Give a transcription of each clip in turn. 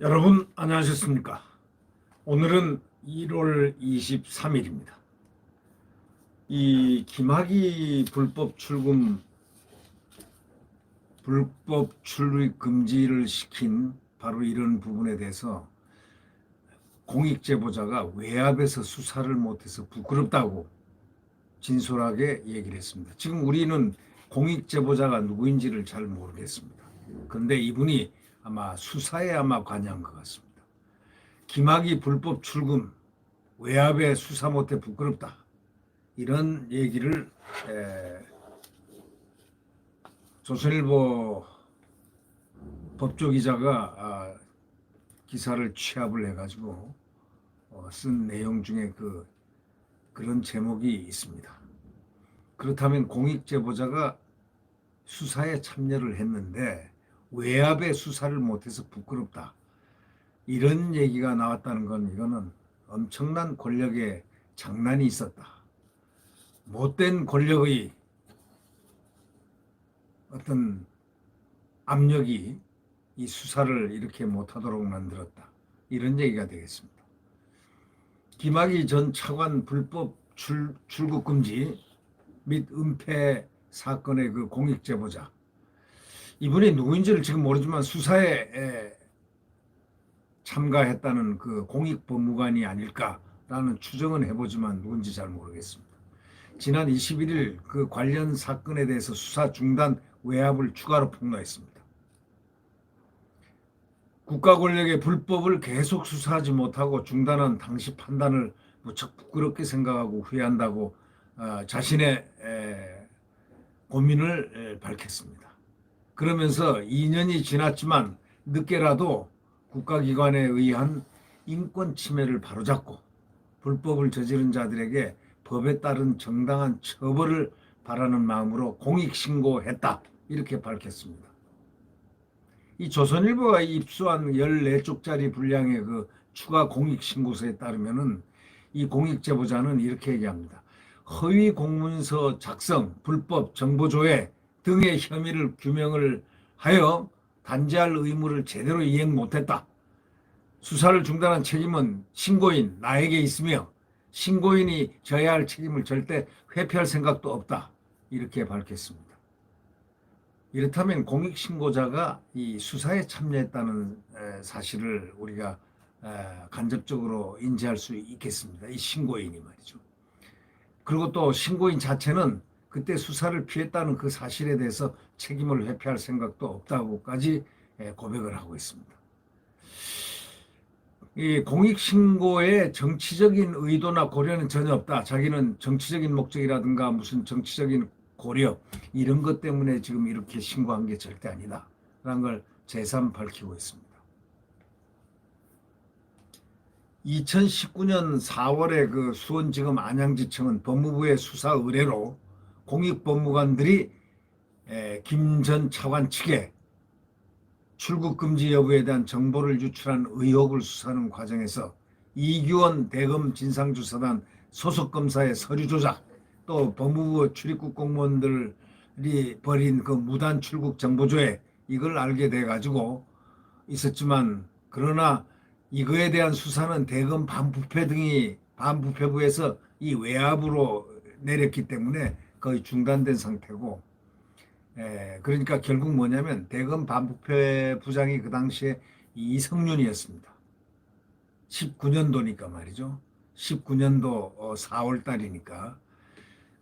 여러분 안녕하셨습니까? 오늘은 1월 23일입니다. 이 김학의 불법 출입 금지를 시킨 바로 이런 부분에 대해서 공익제보자가 외압에서 수사를 못해서 부끄럽다고 진솔하게 얘기를 했습니다. 지금 우리는 공익제보자가 누구인지를 잘 모르겠습니다. 그런데 이분이 아마 수사에 관여한 것 같습니다. 김학의 불법 출금, 외압에 수사 못해 부끄럽다. 이런 얘기를 조선일보 법조기자가 기사를 취합을 해가지고 쓴 내용 중에 그런 제목이 있습니다. 그렇다면 공익제보자가 수사에 참여를 했는데 외압에 수사를 못해서 부끄럽다. 이런 얘기가 나왔다는 건 이거는 엄청난 권력의 장난이 있었다. 못된 권력의 어떤 압력이 이 수사를 이렇게 못하도록 만들었다. 이런 얘기가 되겠습니다. 김학의 전 차관 불법 출국 금지 및 은폐 사건의 그 공익제보자. 이분이 누구인지를 지금 모르지만 수사에 참가했다는 그 공익법무관이 아닐까라는 추정은 해보지만 누군지 잘 모르겠습니다. 지난 21일 그 관련 사건에 대해서 수사 중단 외압을 추가로 폭로했습니다. 국가 권력의 불법을 계속 수사하지 못하고 중단한 당시 판단을 무척 부끄럽게 생각하고 후회한다고 자신의 고민을 밝혔습니다. 그러면서 2년이 지났지만 늦게라도 국가기관에 의한 인권 침해를 바로잡고 불법을 저지른 자들에게 법에 따른 정당한 처벌을 바라는 마음으로 공익신고했다. 이렇게 밝혔습니다. 이 조선일보가 입수한 14쪽짜리 분량의 그 추가 공익신고서에 따르면은 이 공익제보자는 이렇게 얘기합니다. 허위 공문서 작성, 불법 정보조회 등의 혐의를 규명을 하여 단죄할 의무를 제대로 이행 못했다. 수사를 중단한 책임은 신고인 나에게 있으며 신고인이 져야 할 책임을 절대 회피할 생각도 없다. 이렇게 밝혔습니다. 이렇다면 공익신고자가 이 수사에 참여했다는 사실을 우리가 간접적으로 인지할 수 있겠습니다. 이 신고인이 말이죠. 그리고 또 신고인 자체는 그때 수사를 피했다는 그 사실에 대해서 책임을 회피할 생각도 없다고까지 고백을 하고 있습니다. 이 공익신고에 정치적인 의도나 고려는 전혀 없다. 자기는 정치적인 목적이라든가 무슨 정치적인 고려 이런 것 때문에 지금 이렇게 신고한 게 절대 아니다. 라는 걸 재삼 밝히고 있습니다. 2019년 4월에 그 수원지검 안양지청은 법무부의 수사 의뢰로 공익법무관들이 김 전 차관 측에 출국 금지 여부에 대한 정보를 유출한 의혹을 수사하는 과정에서 이규원 대검 진상조사단 소속 검사의 서류 조작, 또 법무부 출입국 공무원들이 벌인 그 무단 출국 정보조회 이걸 알게 돼 가지고 있었지만, 그러나 이거에 대한 수사는 대검 반부패부에서 이 외압으로 내렸기 때문에 거의 중단된 상태고, 그러니까 결국 뭐냐면 대검 반부패부장이 그 당시에 이성윤이었습니다. 19년도니까 말이죠. 19년도 4월 달이니까.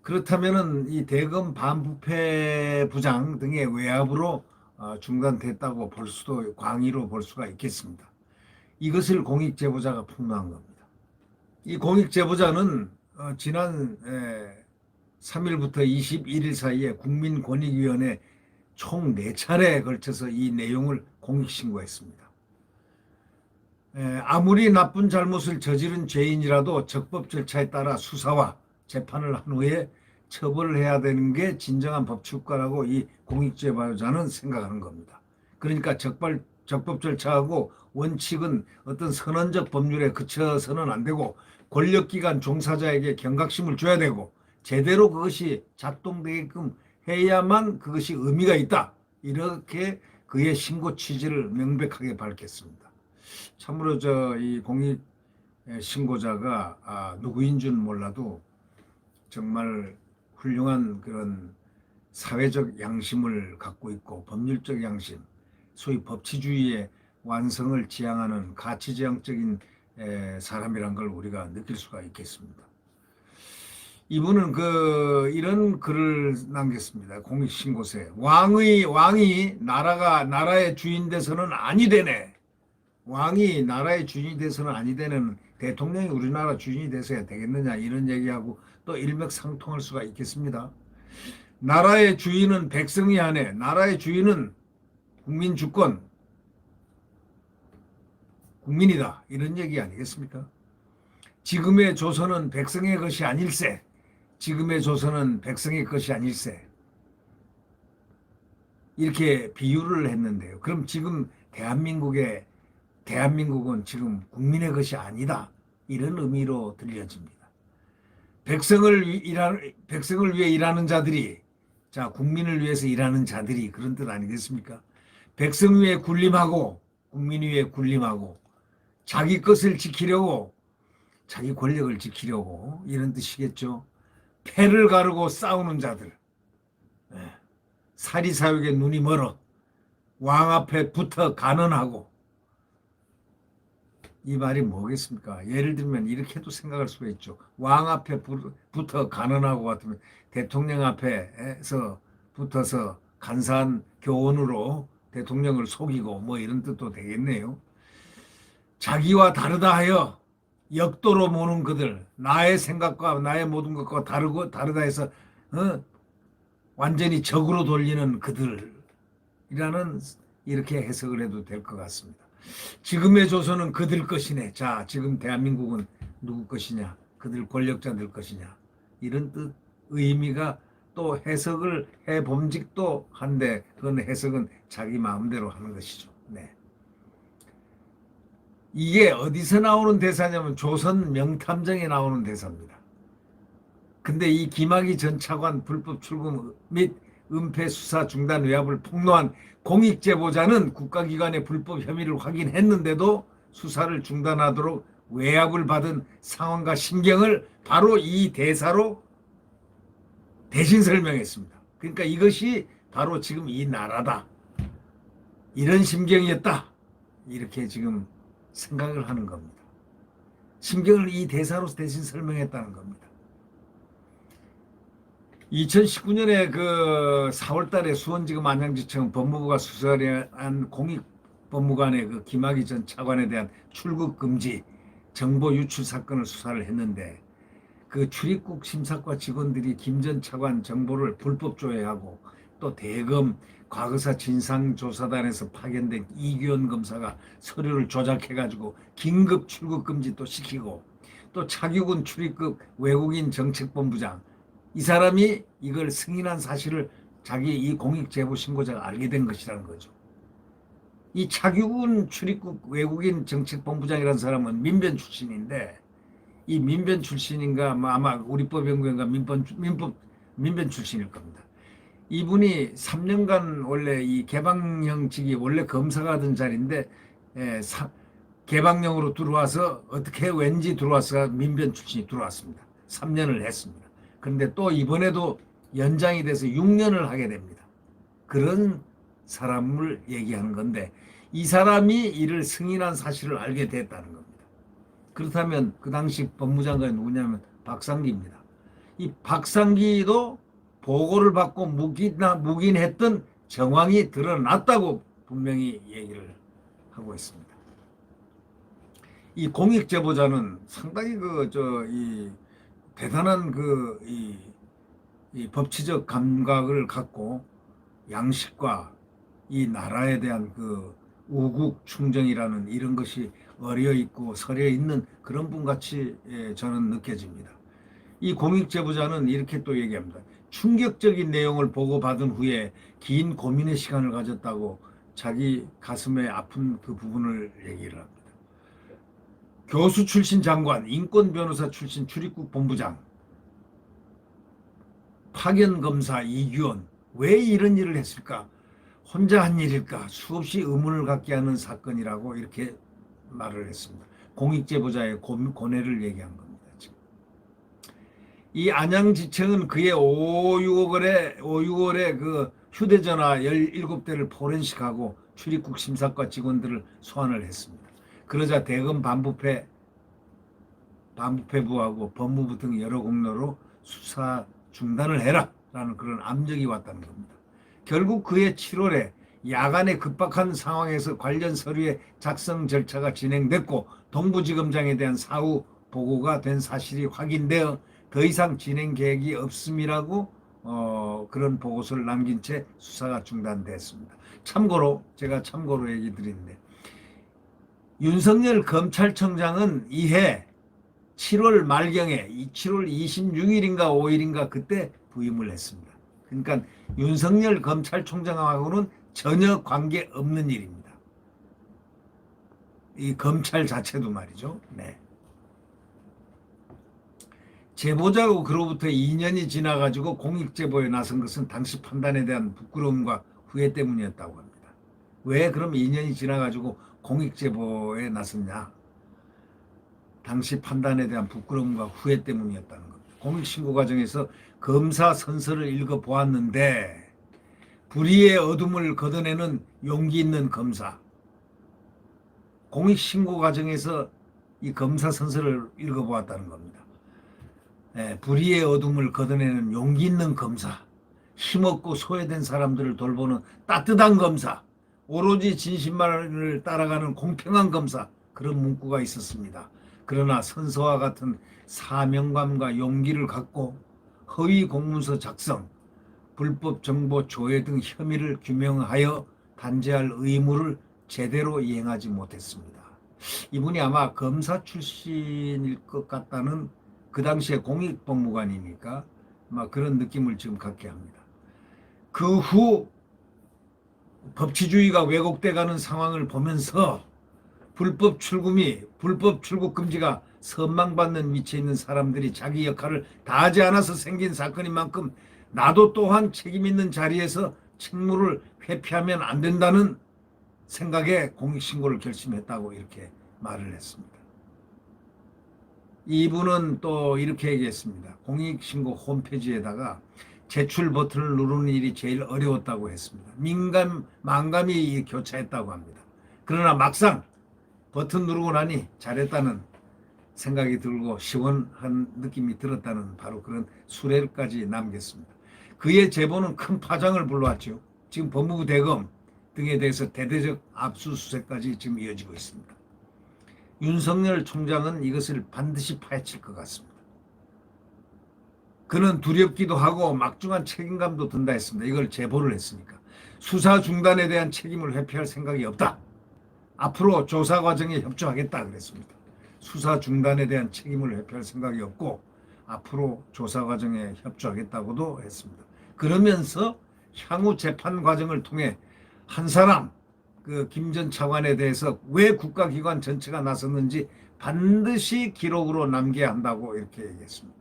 그렇다면은 이 대검 반부패부장 등의 외압으로 중단됐다고 볼 수도, 광의로 볼 수가 있겠습니다. 이것을 공익제보자가 폭로한 겁니다. 이 공익제보자는 지난 3일부터 21일 사이에 국민권익위원회 총 4차례에 걸쳐서 이 내용을 공익신고했습니다. 아무리 나쁜 잘못을 저지른 죄인이라도 적법 절차에 따라 수사와 재판을 한 후에 처벌을 해야 되는 게 진정한 법치국가라고 이 공익제보자는 생각하는 겁니다. 그러니까 적법 절차하고 원칙은 어떤 선언적 법률에 그쳐서는 안 되고 권력기관 종사자에게 경각심을 줘야 되고 제대로 그것이 작동되게끔 해야만 그것이 의미가 있다. 이렇게 그의 신고 취지를 명백하게 밝혔습니다. 참으로 이 공익 신고자가 누구인 줄 몰라도 정말 훌륭한 그런 사회적 양심을 갖고 있고 법률적 양심, 소위 법치주의의 완성을 지향하는 가치지향적인 사람이란 걸 우리가 느낄 수가 있겠습니다. 이분은 이런 글을 남겼습니다. 공익신고서에 왕이 나라의 주인 돼서는 아니 되네. 왕이 나라의 주인이 돼서는 아니 되는 대통령이 우리나라 주인이 돼서야 되겠느냐 이런 얘기하고 또 일맥상통할 수가 있겠습니다. 나라의 주인은 백성이 하네. 나라의 주인은 국민 주권, 국민이다. 이런 얘기 아니겠습니까? 지금의 조선은 백성의 것이 아닐세. 지금의 조선은 백성의 것이 아닐세. 이렇게 비유를 했는데요. 그럼 지금 대한민국은 지금 국민의 것이 아니다. 이런 의미로 들려집니다. 백성을 위해 일하는 자들이, 국민을 위해서 일하는 자들이 그런 뜻 아니겠습니까? 백성 위에 군림하고, 국민 위에 군림하고, 자기 것을 지키려고, 자기 권력을 지키려고, 이런 뜻이겠죠. 패를 가르고 싸우는 자들, 사리사욕에 눈이 멀어, 왕 앞에 붙어 간언하고, 이 말이 뭐겠습니까? 예를 들면 이렇게도 생각할 수가 있죠. 왕 앞에 붙어 간언하고 같으면 대통령 앞에서 붙어서 간사한 교훈으로 대통령을 속이고 뭐 이런 뜻도 되겠네요. 자기와 다르다 하여 역도로 모는 그들, 나의 생각과 나의 모든 것과 다르다 해서 완전히 적으로 돌리는 그들이라는 이렇게 해석을 해도 될 것 같습니다. 지금의 조선은 그들 것이네. 자, 지금 대한민국은 누구 것이냐? 그들 권력자들 것이냐? 이런 뜻, 의미가 또 해석을 해봄직도 한데 그건 해석은 자기 마음대로 하는 것이죠. 네. 이게 어디서 나오는 대사냐면 조선 명탐정에 나오는 대사입니다. 근데 이 김학의 전 차관 불법 출금 및 은폐 수사 중단 외압을 폭로한 공익제보자는 국가기관의 불법 혐의를 확인했는데도 수사를 중단하도록 외압을 받은 상황과 심경을 바로 이 대사로 대신 설명했습니다. 그러니까 이것이 바로 지금 이 나라다. 이런 심경이었다. 이렇게 지금 생각을 하는 겁니다. 심경을 이 대사로 대신 설명했다는 겁니다. 2019년에 4월 달에 수원지검 안양지청 법무부가 수사한 공익법무관의 김학의 전 차관에 대한 출국 금지, 정보 유출 사건을 수사를 했는데 출입국 심사과 직원들이 김 전 차관 정보를 불법 조회하고 또 대검 과거사 진상조사단에서 파견된 이규현 검사가 서류를 조작해가지고 긴급 출국 금지 또 시키고 또 차규근 출입국 외국인 정책본부장 이 사람이 이걸 승인한 사실을 자기 이 공익제보 신고자가 알게 된 것이라는 거죠. 이 차규근 출입국 외국인 정책본부장이라는 사람은 민변 출신인데 이 민변 출신인가 아마 우리법연구원가 민변 출신일 겁니다. 이분이 3년간 원래 이 개방형직이 원래 검사가 하던 자리인데 개방형으로 들어와서 어떻게 왠지 들어와서 민변 출신이 들어왔습니다. 3년을 했습니다. 그런데 또 이번에도 연장이 돼서 6년을 하게 됩니다. 그런 사람을 얘기하는 건데 이 사람이 이를 승인한 사실을 알게 됐다는 겁니다. 그렇다면 그 당시 법무장관이 누구냐면 박상기입니다. 이 박상기도 보고를 받고 묵인했던 정황이 드러났다고 분명히 얘기를 하고 있습니다. 이 공익제보자는 상당히 이 대단한 이 법치적 감각을 갖고 양식과 이 나라에 대한 우국 충정이라는 이런 것이 어려 있고 서려 있는 그런 분 같이 저는 느껴집니다. 이 공익제보자는 이렇게 또 얘기합니다. 충격적인 내용을 보고받은 후에 긴 고민의 시간을 가졌다고 자기 가슴에 아픈 그 부분을 얘기를 합니다. 교수 출신 장관, 인권 변호사 출신 출입국 본부장, 파견 검사 이규원, 왜 이런 일을 했을까? 혼자 한 일일까? 수없이 의문을 갖게 하는 사건이라고 이렇게 말을 했습니다. 공익제보자의 고뇌를 얘기한 겁니다. 지금. 이 안양지청은 그의 5,6월에 그 휴대전화 17대를 포렌식하고 출입국 심사과 직원들을 소환을 했습니다. 그러자 대검 반부패부하고 법무부 등 여러 공로로 수사 중단을 해라 라는 그런 압력이 왔다는 겁니다. 결국 그해 7월에 야간에 급박한 상황에서 관련 서류의 작성 절차가 진행됐고 동부지검장에 대한 사후 보고가 된 사실이 확인되어 더 이상 진행 계획이 없음이라고 그런 보고서를 남긴 채 수사가 중단됐습니다. 제가 참고로 얘기 드리는데 윤석열 검찰청장은 이해 7월 말경에 7월 26일인가 5일인가 그때 부임을 했습니다. 그러니까 윤석열 검찰총장하고는 전혀 관계없는 일입니다. 이 검찰 자체도 말이죠. 네. 제보자고 그로부터 2년이 지나가지고 공익제보에 나선 것은 당시 판단에 대한 부끄러움과 후회 때문이었다고 합니다. 왜 그럼 2년이 지나가지고 공익제보에 나섰냐? 당시 판단에 대한 부끄러움과 후회 때문이었다는 겁니다. 공익신고 과정에서 검사 선서를 읽어보았는데 불의의 어둠을 걷어내는 용기 있는 검사. 공익신고 과정에서 이 검사 선서를 읽어보았다는 겁니다. 불의의 어둠을 걷어내는 용기 있는 검사, 힘없고 소외된 사람들을 돌보는 따뜻한 검사, 오로지 진실만을 따라가는 공평한 검사, 그런 문구가 있었습니다. 그러나 선서와 같은 사명감과 용기를 갖고 허위 공문서 작성, 불법 정보 조회 등 혐의를 규명하여 단죄할 의무를 제대로 이행하지 못했습니다. 이분이 아마 검사 출신일 것 같다는, 그 당시에 공익법무관이니까 아마 그런 느낌을 지금 갖게 합니다. 그 후 법치주의가 왜곡돼가는 상황을 보면서 불법 출국 금지가 선망받는 위치에 있는 사람들이 자기 역할을 다하지 않아서 생긴 사건인 만큼 나도 또한 책임 있는 자리에서 책무를 회피하면 안 된다는 생각에 공익신고를 결심했다고 이렇게 말을 했습니다. 이분은 또 이렇게 얘기했습니다. 공익신고 홈페이지에다가 제출 버튼을 누르는 일이 제일 어려웠다고 했습니다. 만감이 교차했다고 합니다. 그러나 막상 버튼 누르고 나니 잘했다는 생각이 들고 시원한 느낌이 들었다는 바로 그런 수레까지 남겼습니다. 그의 제보는 큰 파장을 불러왔죠. 지금 법무부 대검 등에 대해서 대대적 압수수색까지 지금 이어지고 있습니다. 윤석열 총장은 이것을 반드시 파헤칠 것 같습니다. 그는 두렵기도 하고 막중한 책임감도 든다 했습니다. 이걸 제보를 했으니까. 수사 중단에 대한 책임을 회피할 생각이 없다. 앞으로 조사 과정에 협조하겠다 그랬습니다. 수사 중단에 대한 책임을 회피할 생각이 없고 앞으로 조사 과정에 협조하겠다고도 했습니다. 그러면서 향후 재판 과정을 통해 한 사람, 그 김 전 차관에 대해서 왜 국가기관 전체가 나섰는지 반드시 기록으로 남겨야 한다고 이렇게 얘기했습니다.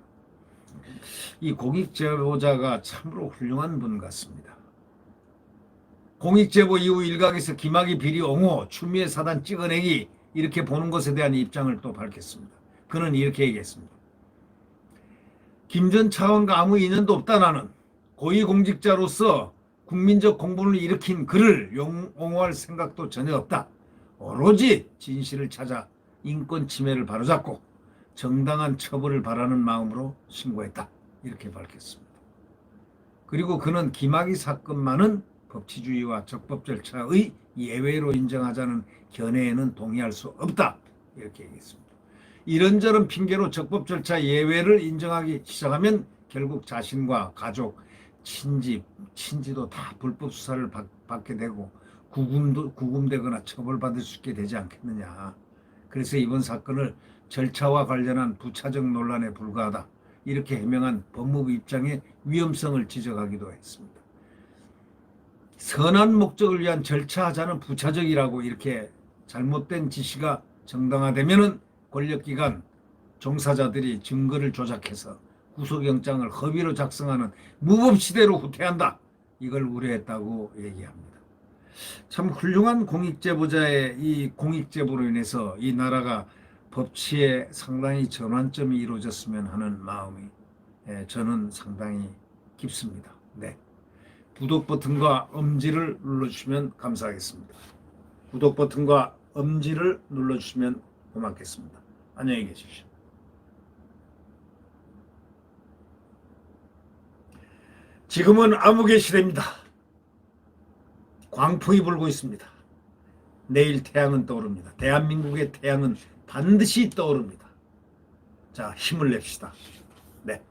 이 공익제보자가 참으로 훌륭한 분 같습니다. 공익제보 이후 일각에서 김학의 비리 옹호, 추미애 사단 찍어내기 이렇게 보는 것에 대한 입장을 또 밝혔습니다. 그는 이렇게 얘기했습니다. 김 전 차관과 아무 인연도 없다. 나는 고위공직자로서 국민적 공분을 일으킨 그를 옹호할 생각도 전혀 없다. 오로지 진실을 찾아 인권 침해를 바로잡고 정당한 처벌을 바라는 마음으로 신고했다. 이렇게 밝혔습니다. 그리고 그는 김학의 사건만은 법치주의와 적법 절차의 예외로 인정하자는 견해에는 동의할 수 없다. 이렇게 얘기했습니다. 이런저런 핑계로 적법 절차 예외를 인정하기 시작하면 결국 자신과 가족, 친지도 다 불법 수사를 받게 되고 구금되거나 처벌받을 수 있게 되지 않겠느냐. 그래서 이번 사건을 절차와 관련한 부차적 논란에 불과하다. 이렇게 해명한 법무부 입장의 위험성을 지적하기도 했습니다. 선한 목적을 위한 절차하자는 부차적이라고 이렇게 잘못된 지시가 정당화되면은 권력기관 종사자들이 증거를 조작해서 구속영장을 허위로 작성하는 무법시대로 후퇴한다. 이걸 우려했다고 얘기합니다. 참 훌륭한 공익제보자의 이 공익제보로 인해서 이 나라가 법치에 상당히 전환점이 이루어졌으면 하는 마음이 저는 상당히 깊습니다. 네. 구독 버튼과 엄지를 눌러주시면 감사하겠습니다. 구독 버튼과 엄지를 눌러주시면 고맙겠습니다. 안녕히 계십시오. 지금은 암흑의 시대입니다. 광풍이 불고 있습니다. 내일 태양은 떠오릅니다. 대한민국의 태양은 반드시 떠오릅니다. 자, 힘을 냅시다. 네.